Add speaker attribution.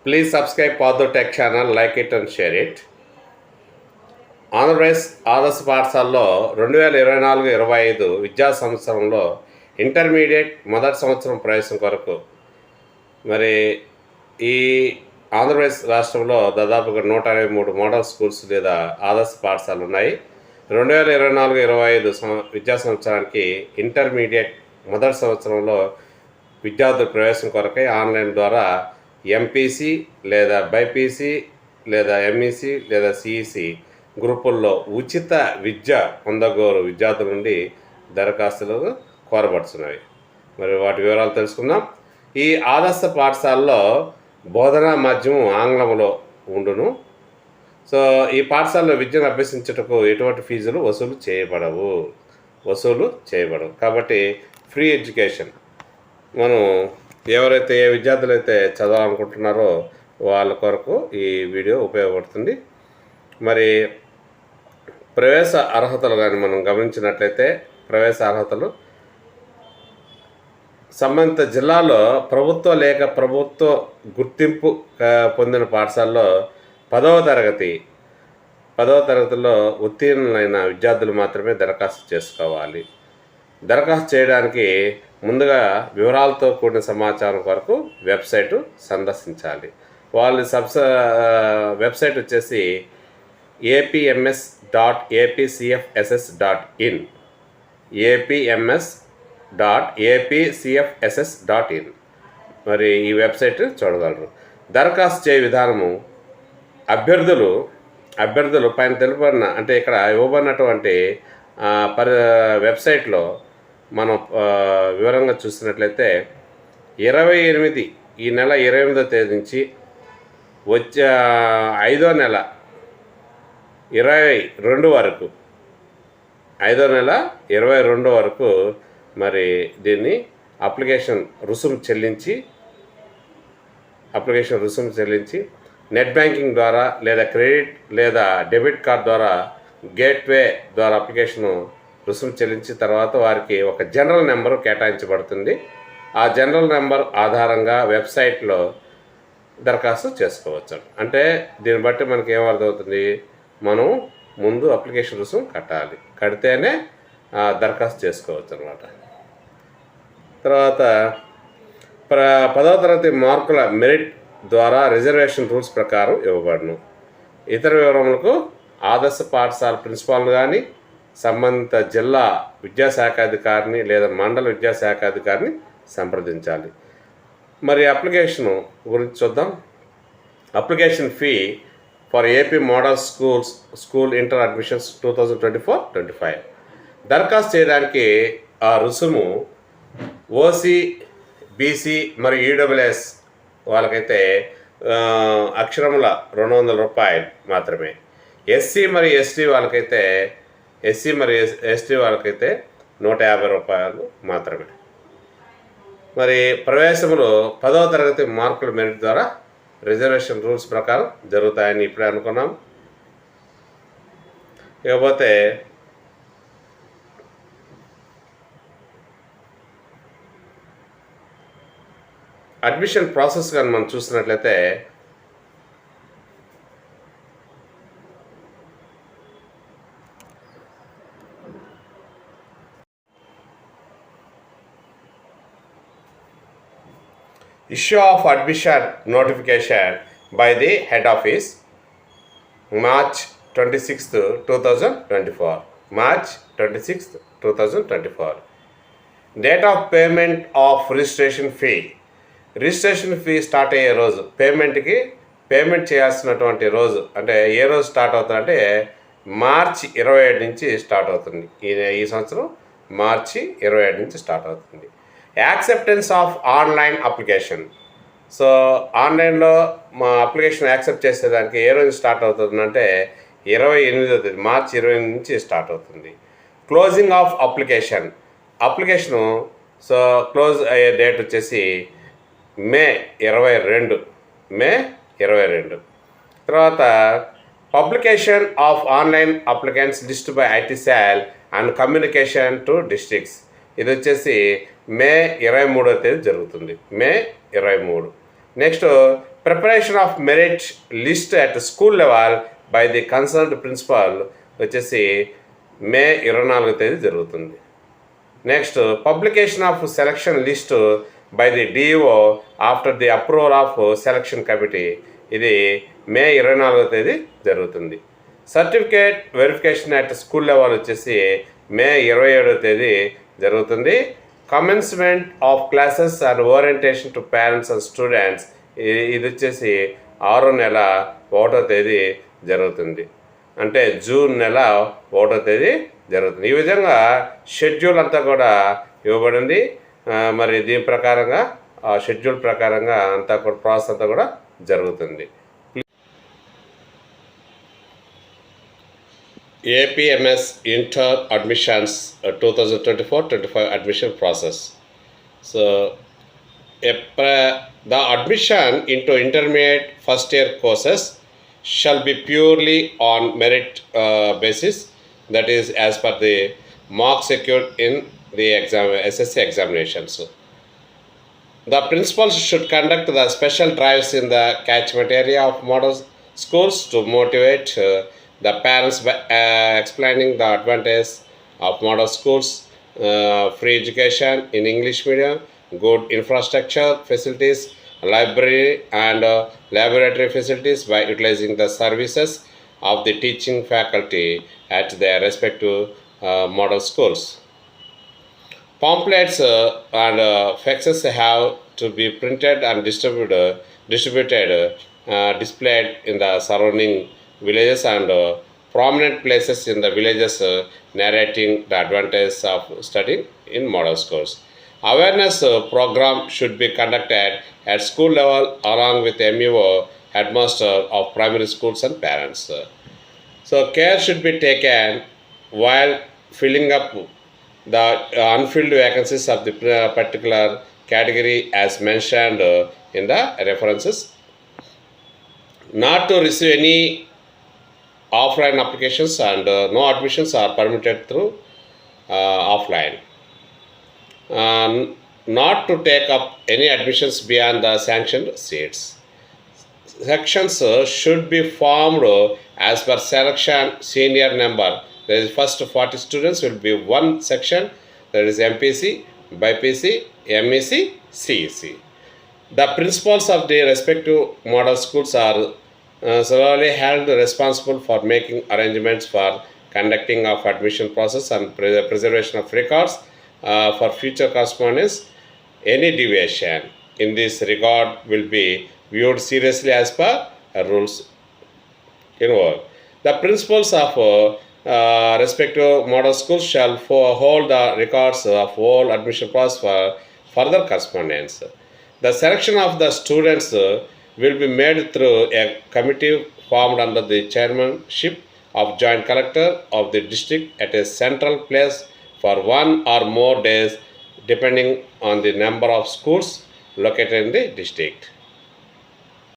Speaker 1: Please subscribe Paddu Tech channel, like it and share it. Andhra Pradesh ఆదర్శ పాఠశాలలో 2024-25 విద్యా సంవత్సరంలో ఇంటర్మీడియట్ మొదటి సంవత్సరం ప్రవేశం కొరకు మరి ఈ ఆంధ్రప్రదేశ్ రాష్ట్రంలో దాదాపుగా 123 మోడల్ స్కూల్స్ లేదా ఆదర్శ పాఠశాలలు ఉన్నాయి. 2024-25 విద్యా సంవత్సరానికి ఇంటర్మీడియట్ మొదటి సంవత్సరంలో విద్యార్థుల ప్రవేశం కొరకై ఆన్లైన్ ద్వారా ఎంపీసీ లేదా బైపీసీ లేదా ఎంఈసీ లేదా సిఈసి గ్రూపుల్లో ఉచిత విద్య పొందగోరు విద్యార్థుల నుండి దరఖాస్తులు కోరబడుతున్నాయి. మరి వాటి వివరాలు తెలుసుకుందాం. ఈ ఆదర్శ పాఠశాలలో బోధనా మాధ్యమం ఆంగ్లంలో ఉండును. సో ఈ పాఠశాలలో విద్యను అభ్యసించుటకు ఎటువంటి ఫీజులు వసూలు చేయబడవు. కాబట్టి ఫ్రీ ఎడ్యుకేషన్. మనం ఎవరైతే ఏ విద్యార్థులు అయితే చదవాలనుకుంటున్నారో వాళ్ళ కొరకు ఈ వీడియో ఉపయోగపడుతుంది. మరి ప్రవేశ అర్హతలు కానీ మనం గమనించినట్లయితే ప్రవేశ అర్హతలు సంబంధిత జిల్లాలో ప్రభుత్వ లేక ప్రభుత్వ గుర్తింపు పొందిన పాఠశాలలో 10వ తరగతిలో ఉత్తీర్ణులైన విద్యార్థులు మాత్రమే దరఖాస్తు చేసుకోవాలి. దరఖాస్తు చేయడానికి ముందుగా వివరాలతో కూడిన సమాచారం కొరకు వెబ్సైటు సందర్శించాలి. వాళ్ళ వెబ్సైట్ వచ్చేసి apms.apcfss.in apms.apcfss.in మరి ఈ వెబ్సైట్ చూడగలరు. దరఖాస్తు చేయ విధానము అభ్యర్థులు పైన తెలుపబడిన అంటే ఇక్కడ ఇవ్వబడినటువంటి వెబ్సైట్లో మనం వివరంగా చూసినట్లయితే 28 ఈ నెల 28వ తేదీ నుంచి వచ్చే 5వ నెల 22 వరకు 5వ నెల 22 వరకు మరి దీన్ని అప్లికేషన్ రుసుము చెల్లించి నెట్ బ్యాంకింగ్ ద్వారా లేదా క్రెడిట్ లేదా డెబిట్ కార్డ్ ద్వారా గేట్వే ద్వారా అప్లికేషను రుసుము చెల్లించిన తర్వాత వారికి ఒక జనరల్ నెంబరు కేటాయించబడుతుంది. ఆ జనరల్ నెంబర్ ఆధారంగా వెబ్సైట్లో దరఖాస్తు చేసుకోవచ్చు. అంటే దీన్ని బట్టి మనకి ఏమర్థమవుతుంది, మనం ముందు అప్లికేషన్ రుసుము కడితేనే దరఖాస్తు చేసుకోవచ్చు అన్నమాట. తర్వాత 10వ తరగతి మార్కుల మెరిట్ ద్వారా రిజర్వేషన్ రూల్స్ ప్రకారం ఇవ్వబడును. ఇతర వివరములకు ఆదర్శ పాఠశాల ప్రిన్సిపాల్ కానీ సంబంధిత జిల్లా విద్యాశాఖాధికారిని లేదా మండల విద్యాశాఖాధికారిని సంప్రదించాలి. మరి అప్లికేషను గురించి చూద్దాం. Application fee for AP model school inter admissions 2024-25 దరఖాస్తు చేయడానికి ఆ రుసుము ఓసీ, బీసీ మరియు ఈడబ్ల్యూఎస్ వాళ్ళకైతే అక్షరముల 200 రూపాయలు మాత్రమే. ఎస్సీ మరియు ఎస్టీ వాళ్ళకైతే 150 రూపాయలు మాత్రమే. మరి ప్రవేశములు 10వ తరగతి మార్కుల మెరిట్ ద్వారా రిజర్వేషన్ రూల్స్ ప్రకారం జరుగుతాయని ఇప్పుడే అనుకున్నాం. ఇకపోతే అడ్మిషన్ ప్రాసెస్ కానీ మనం చూసినట్లయితే issue of admission notification by the head office March 26th 2024 date of payment of registration fee start అయ్యే రోజు పేమెంట్ చేయాల్సినటువంటి రోజు అంటే ఏ రోజు స్టార్ట్ అవుతుందంటే మార్చి 27 నుంచి స్టార్ట్ అవుతుంది. ఈ సంవత్సరం మార్చి 27 నుంచి స్టార్ట్ అవుతుంది. Acceptance of online application. So ఆన్లైన్లో మా అప్లికేషన్ యాక్సెప్ట్ చేసేదానికి ఏ రోజు స్టార్ట్ అవుతుందంటే 28వ తేదీ మార్చి 28 నుంచి స్టార్ట్ అవుతుంది. Closing of application so close అయ్యే డేట్ వచ్చేసి మే 22. తర్వాత publication of online applicants list by IT cell and communication to districts ఇది వచ్చేసి మే 23వ తేదీ జరుగుతుంది. మే 23. Next preparation of merit list at school level by the concerned principal వచ్చేసి మే 24వ తేదీ జరుగుతుంది. Next publication of selection list by the DO after the approval of selection committee, ఇది మే 24వ తేదీ జరుగుతుంది. Certificate verification at school level వచ్చేసి మే 27వ తేదీ జరుగుతుంది. Commencement of classes and orientation to parents and students, ఇది వచ్చేసి 6వ నెల 1వ తేదీ జరుగుతుంది. అంటే జూన్ నెల 1వ తేదీ జరుగుతుంది. ఈ విధంగా షెడ్యూల్ అంతా కూడా ఇవ్వబడింది. మరి దీని ప్రకారంగా ఆ షెడ్యూల్ ప్రకారంగా అంతా కూడా ప్రాసెస్ అంతా కూడా జరుగుతుంది. APMS Inter Admissions 2024-25 admission process. So, the admission into intermediate first year courses shall be purely on merit basis, that is as per the marks secured in the SSC examinations. The principals should conduct the special drives in the catchment area of model schools to motivate the parents by explaining the advantage of model schools, free education in English medium, good infrastructure facilities, library and laboratory facilities by utilizing the services of the teaching faculty at their respective model schools. Pamphlets and faxes have to be printed and distributed, displayed in the surrounding villages and prominent places in the villages, narrating the advantages of studying in model schools. Awareness program should be conducted at school level along with MEO, headmaster of primary schools and parents. So care should be taken while filling up the unfilled vacancies of the particular category as mentioned in the references. Not to receive any offline applications and no admissions are permitted through offline. Not to take up any admissions beyond the sanctioned seats. Sections should be formed as per selection senior number. There is first 40 students will be one section, that is MPC, BPC, MEC, CEC. The principals of the respective model schools are solely held responsible for making arrangements for conducting of admission process and preservation of records for future correspondence. Any deviation in this regard will be viewed seriously as per rules involved. The principals of respective model schools shall hold the records of all admission process for further correspondence. The selection of the students will be made through a committee formed under the chairmanship of joint collector of the district at a central place for 1 or more days depending on the number of schools located in the district.